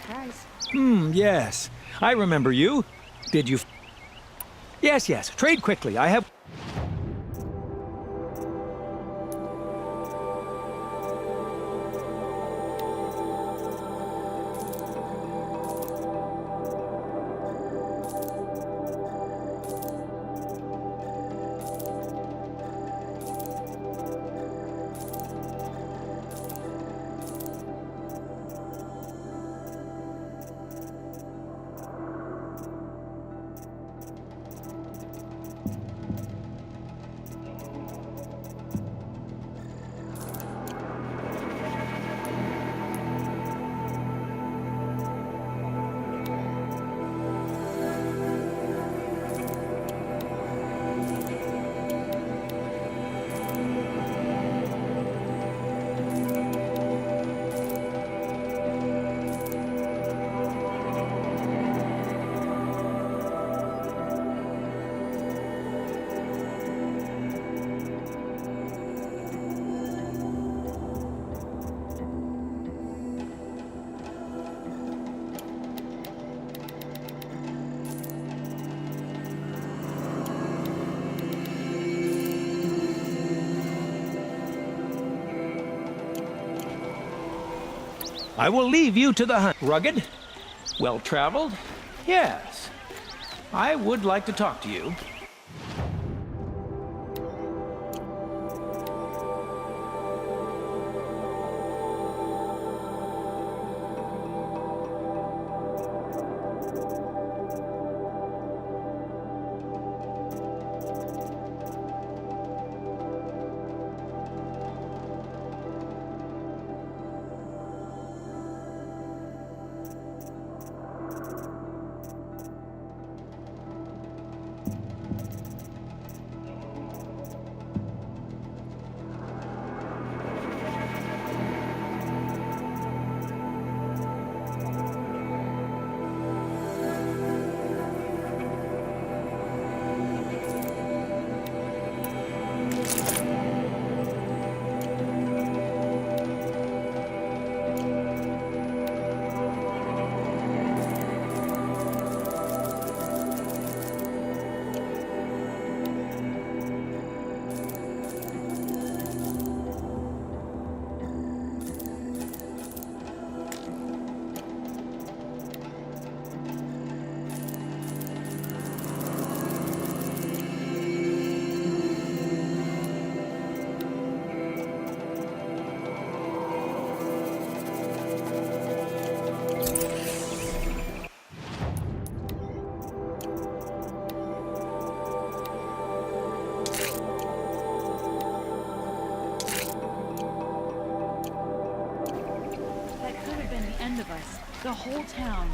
surprise. Yes. I remember you. Did you... Yes. Trade quickly. I have... I will leave you to the hunt. Rugged? Well-traveled? Yes. I would like to talk to you. Of us, the whole town.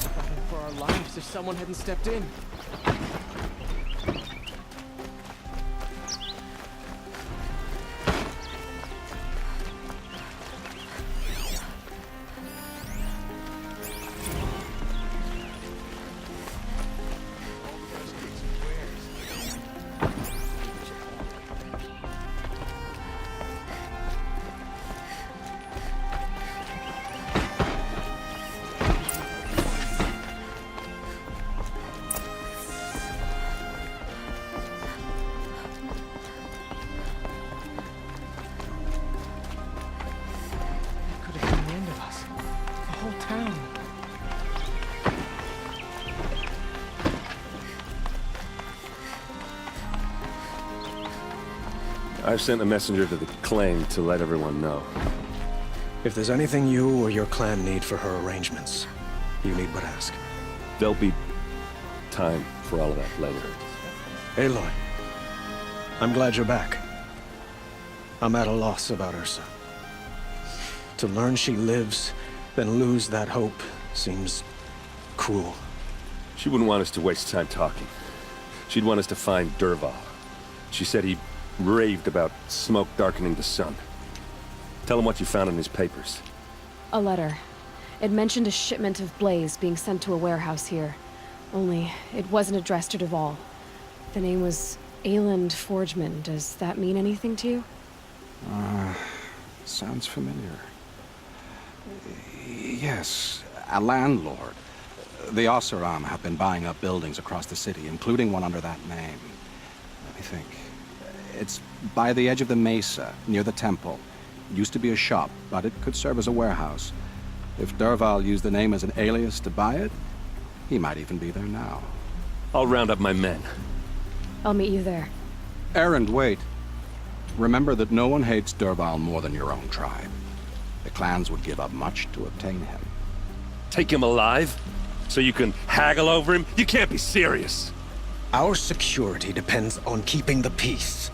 Fighting for our lives if someone hadn't stepped in. I've sent a messenger to the claim to let everyone know. If there's anything you or your clan need for her arrangements, you need but ask. There'll be time for all of that later. Aloy, I'm glad you're back. I'm at a loss about Ursa. To learn she lives, then lose that hope, seems cruel. She wouldn't want us to waste time talking. She'd want us to find Dervahl. She said he raved about smoke darkening the sun. Tell him what you found in his papers. A letter. It mentioned a shipment of blaze being sent to a warehouse here. Only, it wasn't addressed to Dervahl. The name was Ayland Forgeman. Does that mean anything to you? Sounds familiar. Yes, a landlord. The Oseram have been buying up buildings across the city, including one under that name. Let me think. It's by the edge of the mesa, near the temple. Used to be a shop, but it could serve as a warehouse. If Dervahl used the name as an alias to buy it, he might even be there now. I'll round up my men. I'll meet you there. Erend, wait. Remember that no one hates Dervahl more than your own tribe. The clans would give up much to obtain him. Take him alive? So you can haggle over him? You can't be serious. Our security depends on keeping the peace.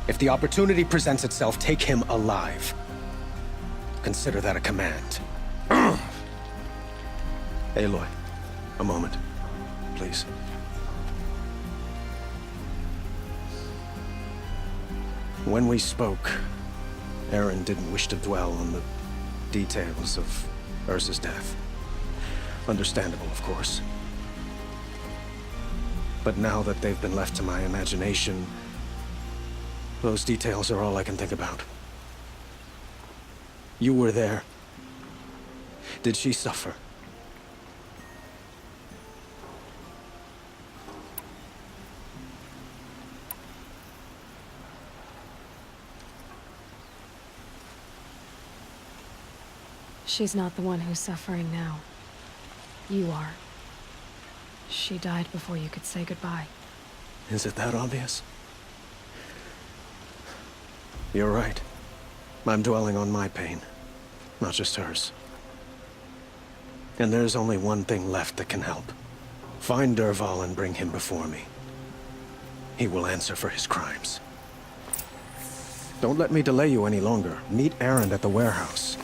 If the opportunity presents itself, take him alive. Consider that a command. Aloy, a moment, please. When we spoke, Aaron didn't wish to dwell on the details of Ursa's death. Understandable, of course. But now that they've been left to my imagination, those details are all I can think about. You were there. Did she suffer? She's not the one who's suffering now. You are. She died before you could say goodbye. Is it that obvious? You're right. I'm dwelling on my pain, not just hers. And there's only one thing left that can help. Find Dervahl and bring him before me. He will answer for his crimes. Don't let me delay you any longer. Meet Erend at the warehouse.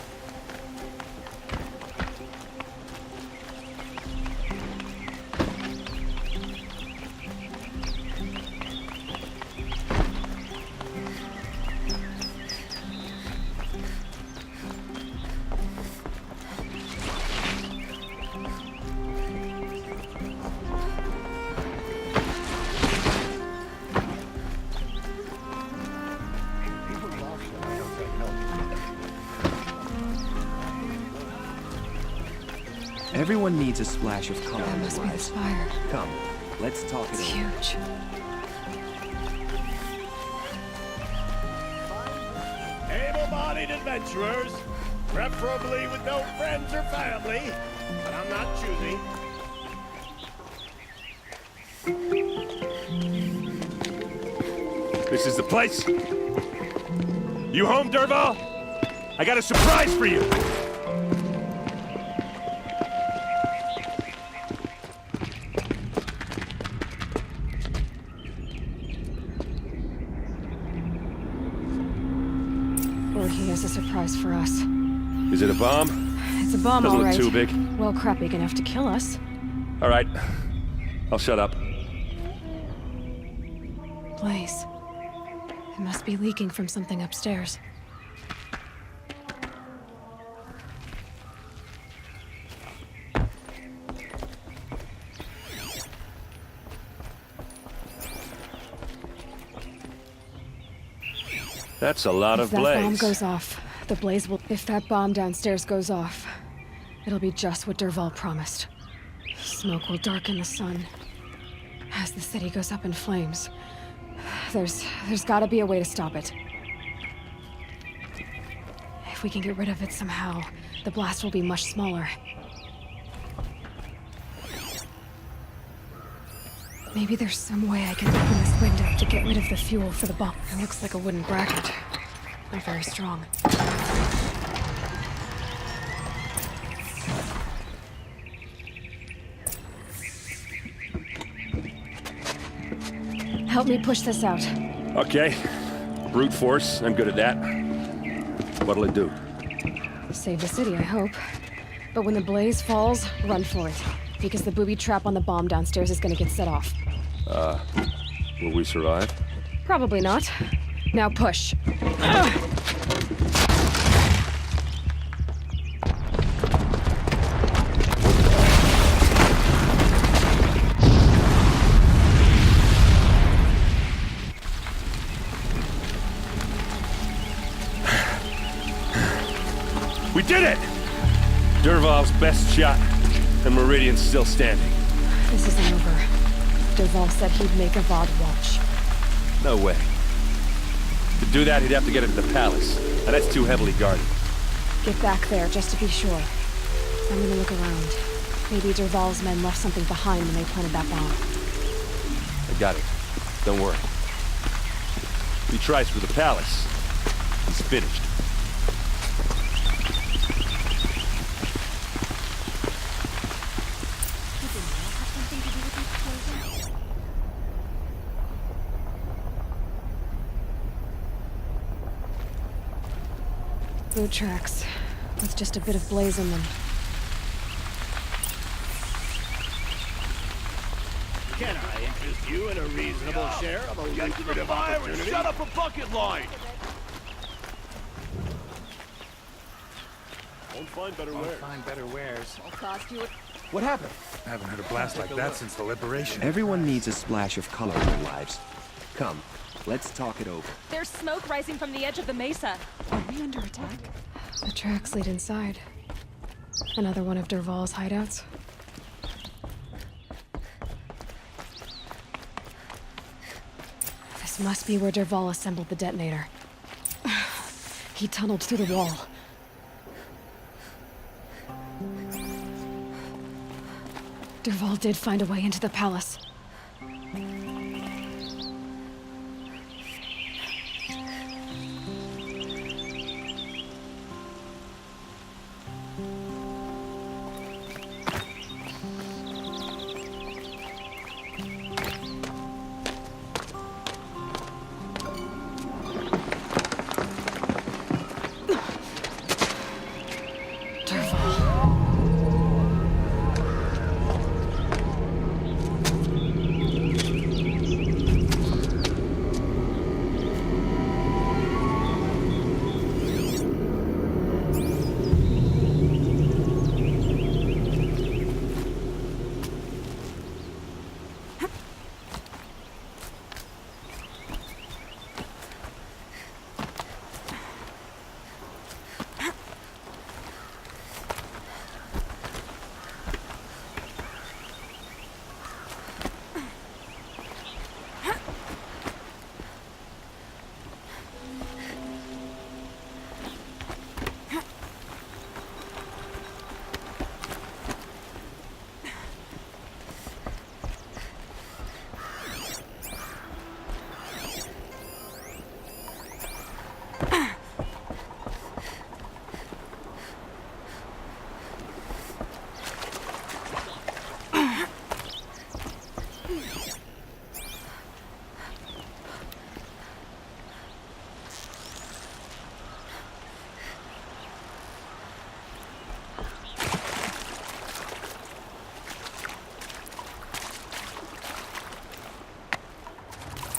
Everyone needs a splash of color That in must their be the lives. spire. Come, let's talk It's it over. huge. Able-bodied adventurers, preferably with no friends or family, but I'm not choosy. This is the place. You home, Dervahl? I got a surprise for you. Or he has a surprise for us. Is it a bomb? It's a bomb, Doesn't all look right. too big. Well, crap big enough to kill us. All right. I'll shut up. Blaze. It must be leaking from something upstairs. That's a lot If of that blaze. bomb goes off, the blaze will... If that bomb downstairs goes off, it'll be just what Dervahl promised. Smoke will darken the sun. As the city goes up in flames. There's gotta be a way to stop it. If we can get rid of it somehow, the blast will be much smaller. Maybe there's some way I can open this window to get rid of the fuel for the bomb. It looks like a wooden bracket. Not very strong. Help me push this out. Okay. Brute force. I'm good at that. What'll it do? Save the city, I hope. But when the blaze falls, run for it. Because the booby trap on the bomb downstairs is gonna get set off. Will we survive? Probably not. Now push. We did it! Dervahl's best shot, and Meridian's still standing. This isn't over. Dervahl said he'd make Avad watch. No way. To do that, he'd have to get into the palace, and that's too heavily guarded. Get back there, just to be sure. I'm gonna look around. Maybe Dervahl's men left something behind when they planted that bomb. I got it. Don't worry. If he tries for the palace, he's finished. Boot tracks, with just a bit of blaze in them. Can I interest you in a reasonable share of a lucrative opportunity? Shut up a bucket line! Won't find better wares. I'll cost you What happened? I haven't heard a blast like that since the liberation. Everyone needs a splash of color in their lives. Come, let's talk it over. There's smoke rising from the edge of the mesa. Are we under attack? The tracks lead inside. Another one of Dervahl's hideouts. This must be where Dervahl assembled the detonator. He tunneled through the wall. Dervahl did find a way into the palace.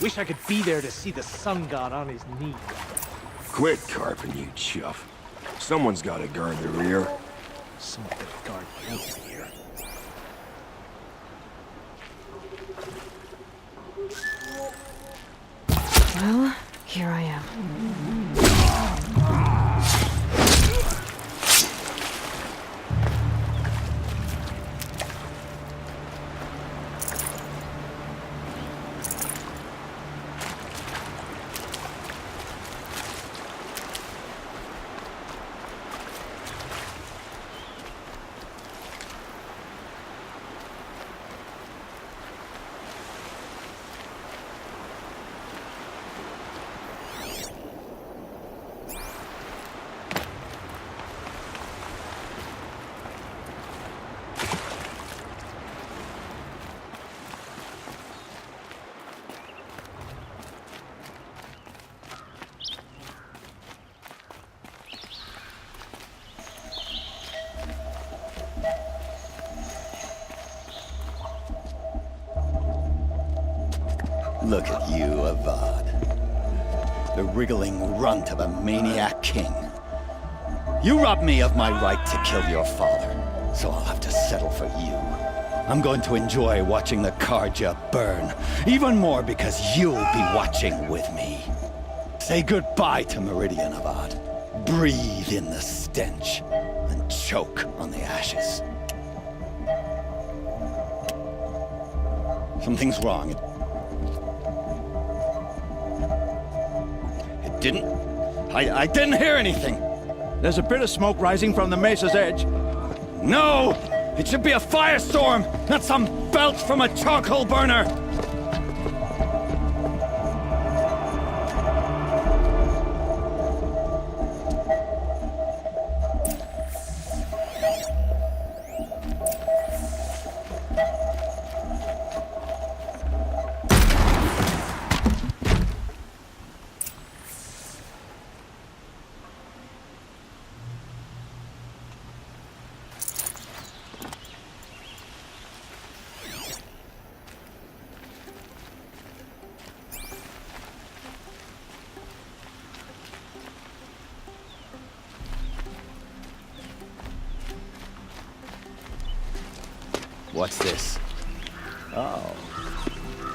Wish I could be there to see the sun god on his knee. Quit carping, you chuff. Someone's got to guard the rear. Someone could guard me here. Well, here I am. Look at you, Avad. The wriggling runt of a maniac king. You robbed me of my right to kill your father, so I'll have to settle for you. I'm going to enjoy watching the Karja burn, even more because you'll be watching with me. Say goodbye to Meridian, Avad. Breathe in the stench and choke on the ashes. Something's wrong. It didn't... I didn't hear anything. There's a bit of smoke rising from the mesa's edge. No! It should be a firestorm, not some belch from a charcoal burner! What's this? Oh.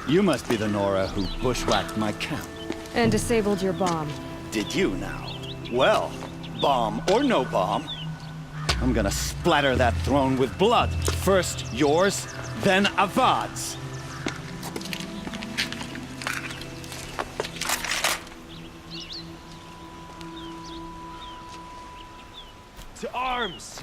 You must be the Nora who bushwhacked my camp. And disabled your bomb. Did you now? Well, bomb or no bomb, I'm gonna splatter that throne with blood. First yours, then Avad's. To arms!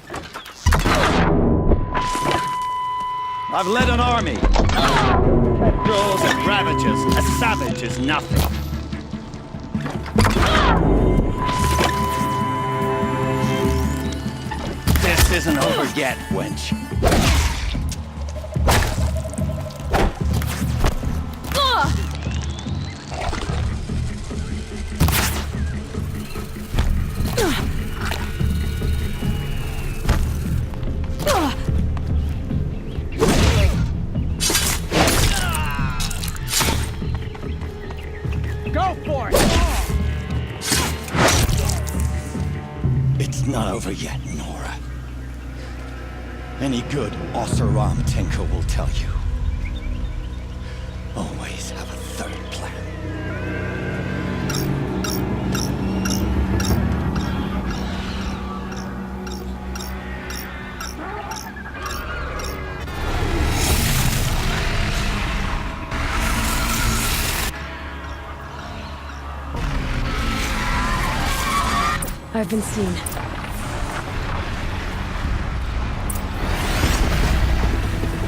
I've led an army. Patrols and ravages. A savage is nothing. This isn't over yet, wench. Go for it! It's not over yet, Nora. Any good Oseram tinker will tell you. Always have a third plan. I've been seen.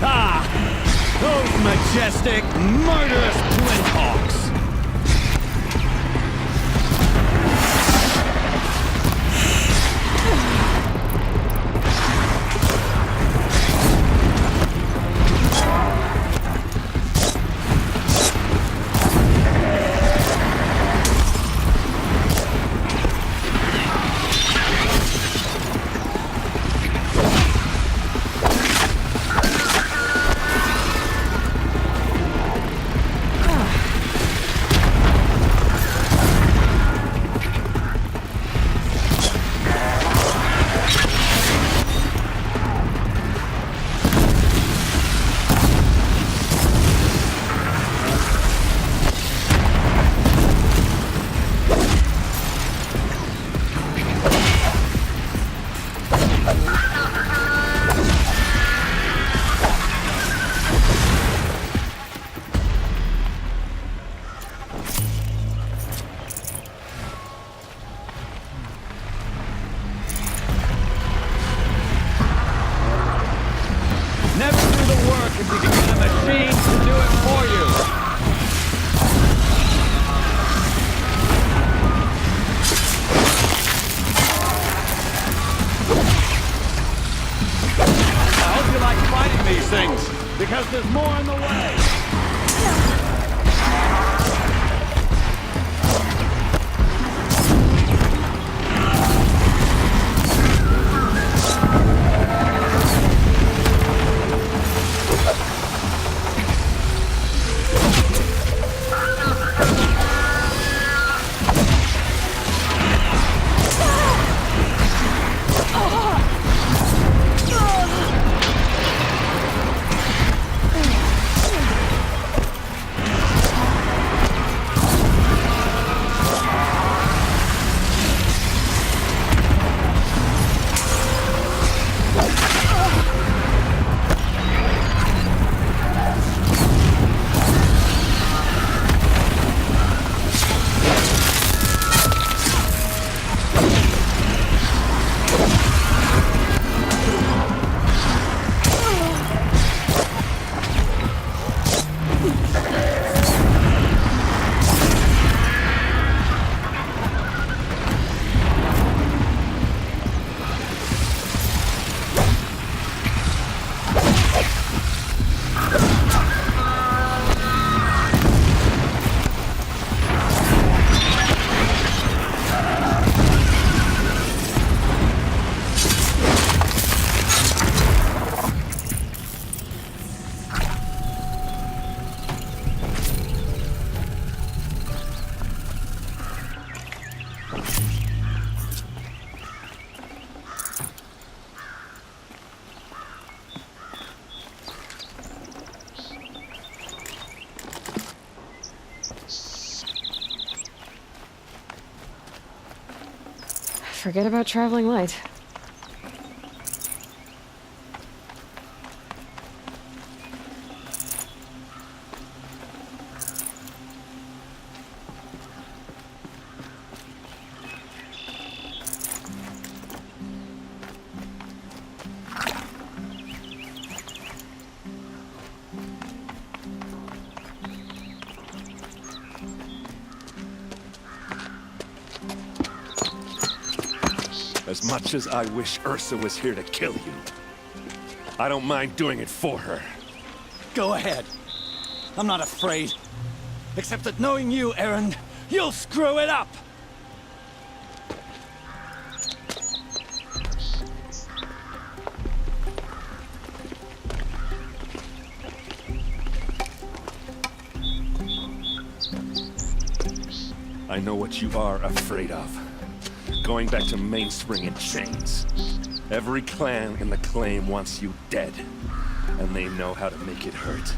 Ah! Those majestic, murderous twin hawks! Never do the work if you can get a machine to do it for you. I hope you like fighting these things, because there's more in the way. Forget about traveling light. As much as I wish Ursa was here to kill you, I don't mind doing it for her. Go ahead. I'm not afraid. Except that knowing you, Aaron, you'll screw it up! I know what you are afraid of. Going back to Mainspring in chains. Every clan in the claim wants you dead. And they know how to make it hurt.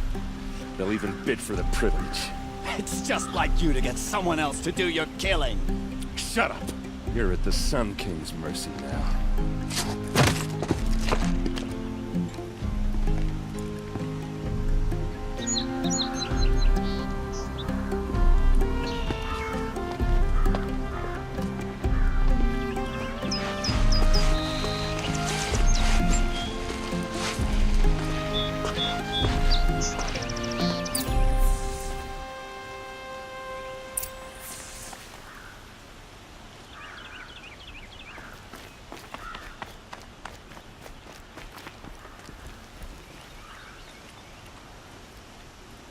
They'll even bid for the privilege. It's just like you to get someone else to do your killing. Shut up! You're at the Sun King's mercy now.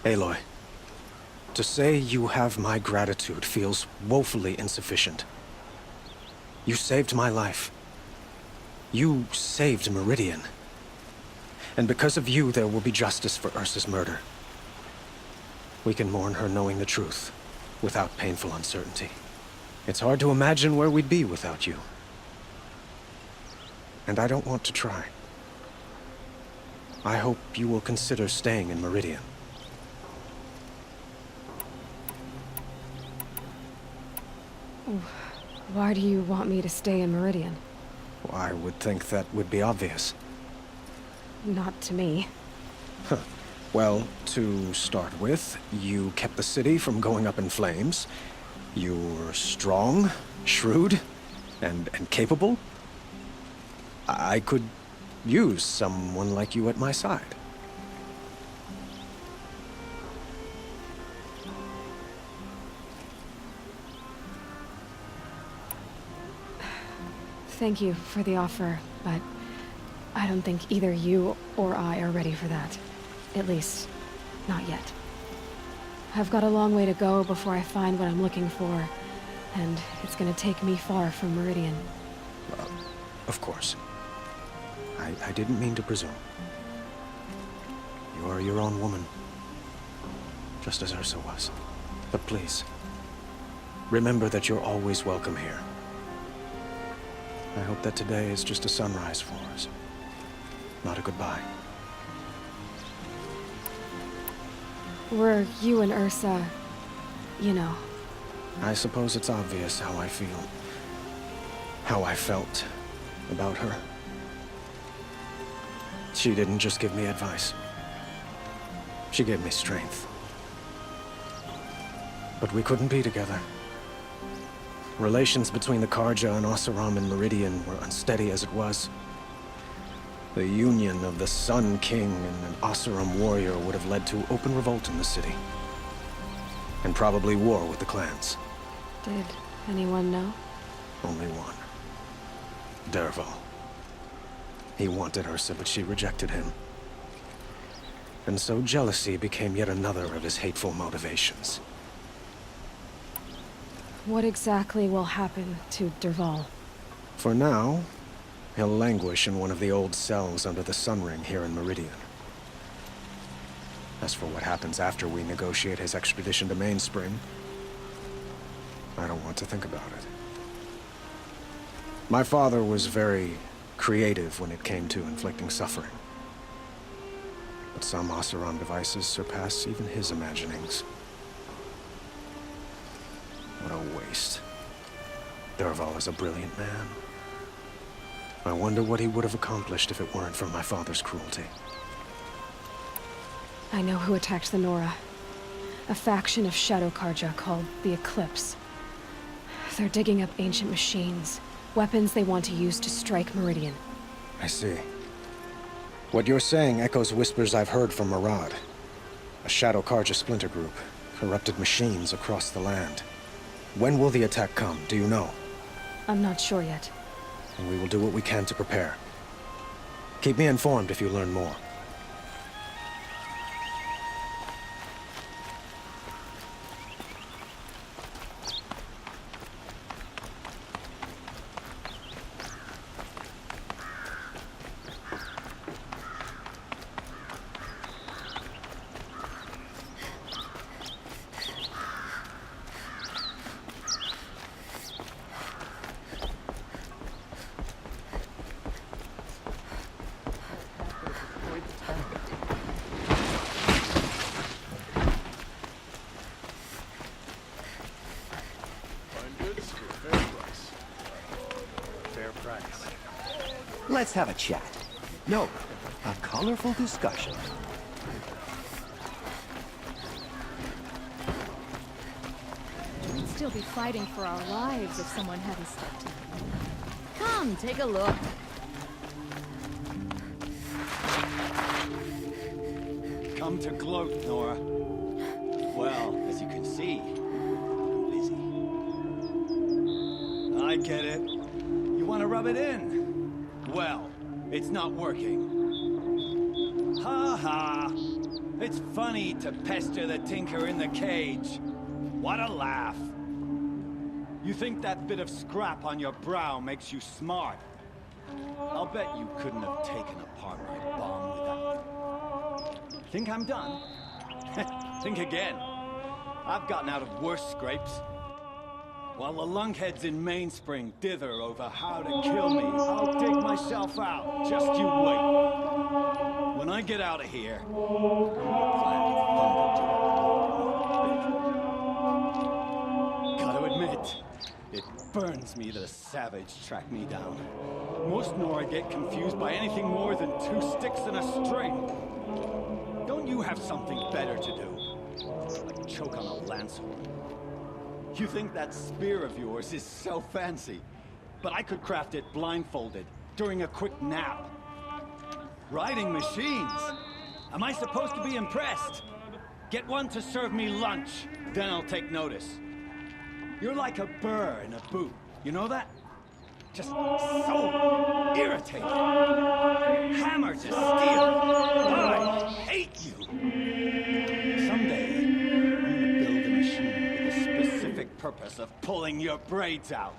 Aloy, to say you have my gratitude feels woefully insufficient. You saved my life. You saved Meridian. And because of you, there will be justice for Ursa's murder. We can mourn her knowing the truth, without painful uncertainty. It's hard to imagine where we'd be without you. And I don't want to try. I hope you will consider staying in Meridian. Why do you want me to stay in Meridian? I would think that would be obvious. Not to me. Huh. Well, to start with, you kept the city from going up in flames. You were strong, shrewd, and capable. I could use someone like you at my side. Thank you for the offer, but I don't think either you or I are ready for that. At least, not yet. I've got a long way to go before I find what I'm looking for, and it's gonna take me far from Meridian. Of course. I didn't mean to presume. You are your own woman, just as Ursa was. But please, remember that you're always welcome here. I hope that today is just a sunrise for us, not a goodbye. Were you and Ursa, you know? I suppose it's obvious how I feel. How I felt about her. She didn't just give me advice. She gave me strength. But we couldn't be together. Relations between the Karja and Oseram and Meridian were unsteady as it was. The union of the Sun King and an Oseram warrior would have led to open revolt in the city. And probably war with the clans. Did anyone know? Only one. Dervahl. He wanted Ursa, but she rejected him. And so jealousy became yet another of his hateful motivations. What exactly will happen to Dervahl? For now, he'll languish in one of the old cells under the Sun Ring here in Meridian. As for what happens after we negotiate his extradition to Mainspring, I don't want to think about it. My father was very creative when it came to inflicting suffering. But some Oseram devices surpass even his imaginings. What a waste. Dervahl is a brilliant man. I wonder what he would have accomplished if it weren't for my father's cruelty. I know who attacked the Nora. A faction of Shadow Karja called the Eclipse. They're digging up ancient machines, weapons they want to use to strike Meridian. I see. What you're saying echoes whispers I've heard from Murad. A Shadow Karja splinter group, corrupted machines across the land. When will the attack come, do you know? I'm not sure yet. And we will do what we can to prepare. Keep me informed if you learn more. Let's have a chat. No, a colorful discussion. We'd still be fighting for our lives if someone hadn't stepped in. Come, take a look. Come to gloat, Nora. Well, as you can see, I'm busy. I get it. You want to rub it in? Well, it's not working. Ha ha! It's funny to pester the tinker in the cage. What a laugh. You think that bit of scrap on your brow makes you smart? I'll bet you couldn't have taken apart my bomb without me. Think I'm done? Think again. I've gotten out of worse scrapes. While the lunkheads in Mainspring dither over how to kill me, I'll dig myself out. Just you wait. When I get out of here, I'm gonna plan to thunder Gotta admit, it burns me that a savage tracked me down. Most Nora get confused by anything more than 2 sticks and a string. Don't you have something better to do? Like choke on a lance horn. You think that spear of yours is so fancy, but I could craft it blindfolded during a quick nap. Riding machines? Am I supposed to be impressed? Get one to serve me lunch, then I'll take notice. You're like a burr in a boot, you know that? Just so irritating. Hammer to steel. I hate you. Someday, purpose of pulling your braids out.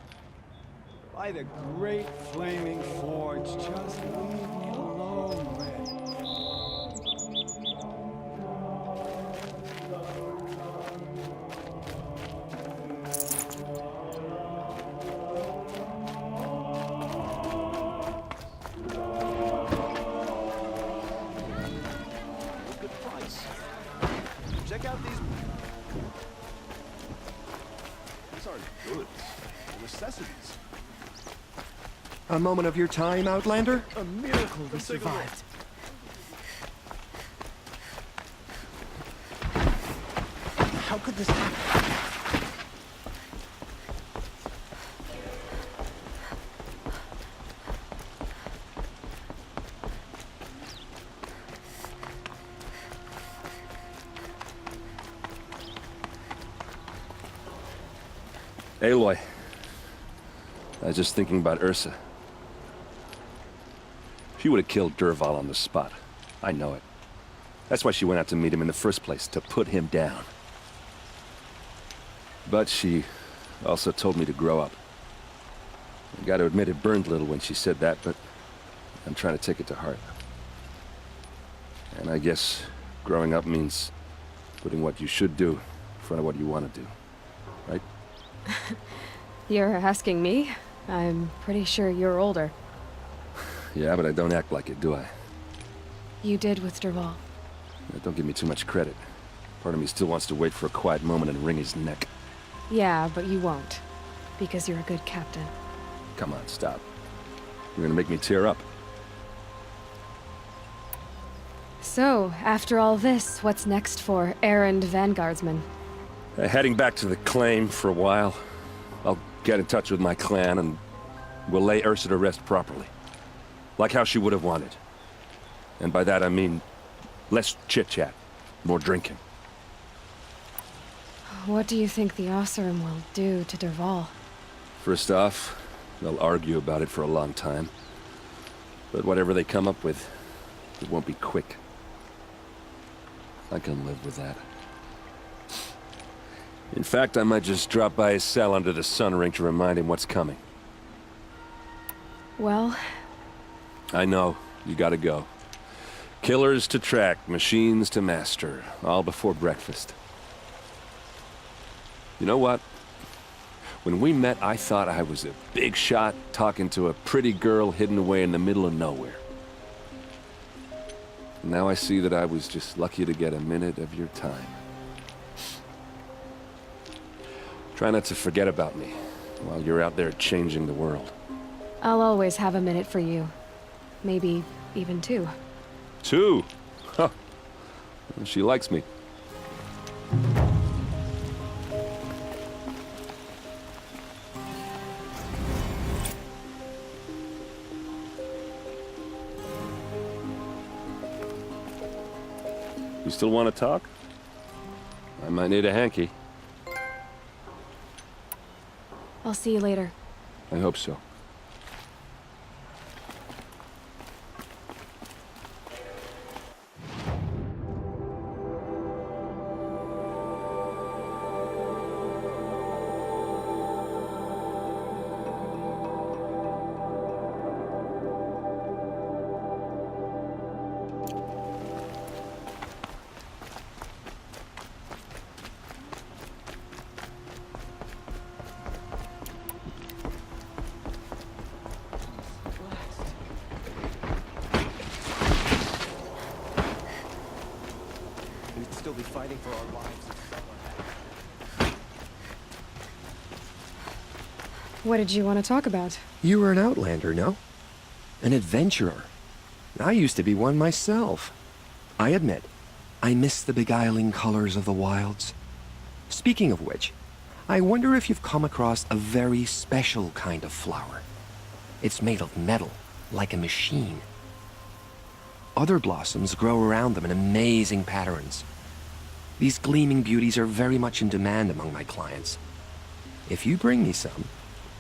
By the great flaming forge, just leave me alone, Red. Good price. Check out these. These aren't goods. They're necessities. A moment of your time, Outlander? A miracle we survived. How could this happen? Aloy. I was just thinking about Ursa. She would have killed Dervahl on the spot. I know it. That's why she went out to meet him in the first place, to put him down. But she also told me to grow up. I gotta admit it burned a little when she said that, but I'm trying to take it to heart. And I guess growing up means putting what you should do in front of what you want to do. Right? You're asking me? I'm pretty sure you're older. Yeah, but I don't act like it, do I? You did with Dervahl. Don't give me too much credit. Part of me still wants to wait for a quiet moment and wring his neck. Yeah, but you won't. because you're a good captain. Come on, stop. You're gonna make me tear up. So, after all this, what's next for errand vanguardsman? Heading back to the claim for a while. I'll get in touch with my clan and we'll lay Ursa to rest properly. Like how she would have wanted. And by that I mean less chit-chat, more drinking. What do you think the Oseram will do to Dervahl? First off, they'll argue about it for a long time. But whatever they come up with, it won't be quick. I can live with that. In fact, I might just drop by his cell under the sun ring to remind him what's coming. Well... I know, you gotta go. Killers to track, machines to master, all before breakfast. You know what? When we met, I thought I was a big shot talking to a pretty girl hidden away in the middle of nowhere. Now I see that I was just lucky to get a minute of your time. Try not to forget about me while you're out there changing the world. I'll always have a minute for you. Maybe even 2. 2? Huh. She likes me. You still want to talk? I might need a hanky. I'll see you later. I hope so. We'd still be fighting for our lives if someone had... What did you want to talk about? You were an outlander, no? An adventurer. I used to be one myself. I admit, I miss the beguiling colors of the wilds. Speaking of which, I wonder if you've come across a very special kind of flower. It's made of metal, like a machine. Other blossoms grow around them in amazing patterns. These gleaming beauties are very much in demand among my clients. If you bring me some,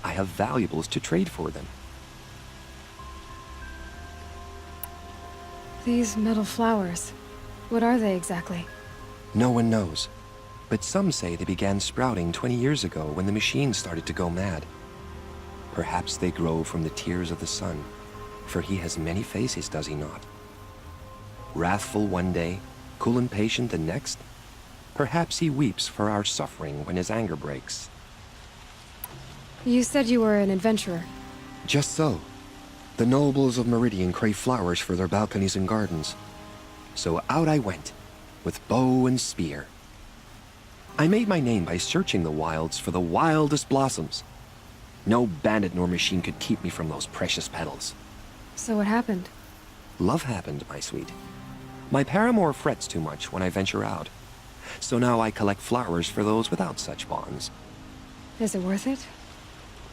I have valuables to trade for them. These metal flowers, what are they exactly? No one knows, but some say they began sprouting 20 years ago when the machines started to go mad. Perhaps they grow from the tears of the sun, for he has many faces, does he not? Wrathful one day, cool and patient the next. Perhaps he weeps for our suffering when his anger breaks. You said you were an adventurer. Just so. The nobles of Meridian crave flowers for their balconies and gardens. So out I went, with bow and spear. I made my name by searching the wilds for the wildest blossoms. No bandit nor machine could keep me from those precious petals. So what happened? Love happened, my sweet. My paramour frets too much when I venture out. So now I collect flowers for those without such bonds. Is it worth it?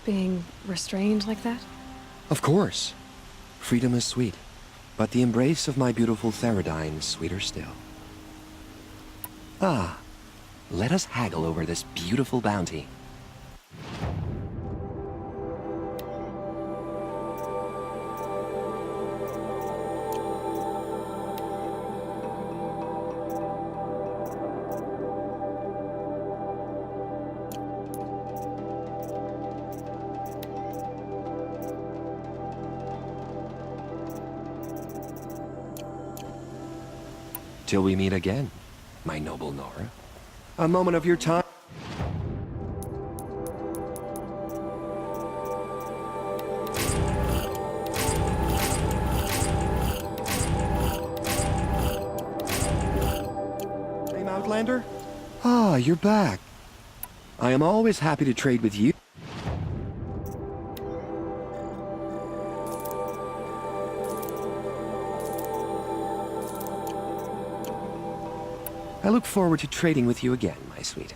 Being restrained like that? Of course. Freedom is sweet, but the embrace of my beautiful Theradine is sweeter still. Ah, let us haggle over this beautiful bounty. Till we meet again, my noble Nora. A moment of your time. Same Outlander? Ah, you're back. I am always happy to trade with you. I look forward to trading with you again, my sweet.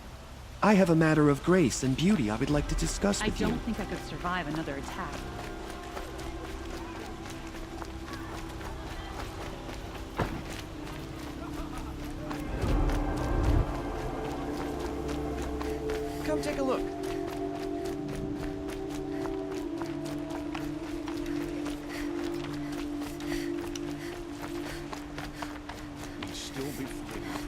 I have a matter of grace and beauty I would like to discuss I with you. don't think I could survive another attack. Come take a look. You'd still be fighting.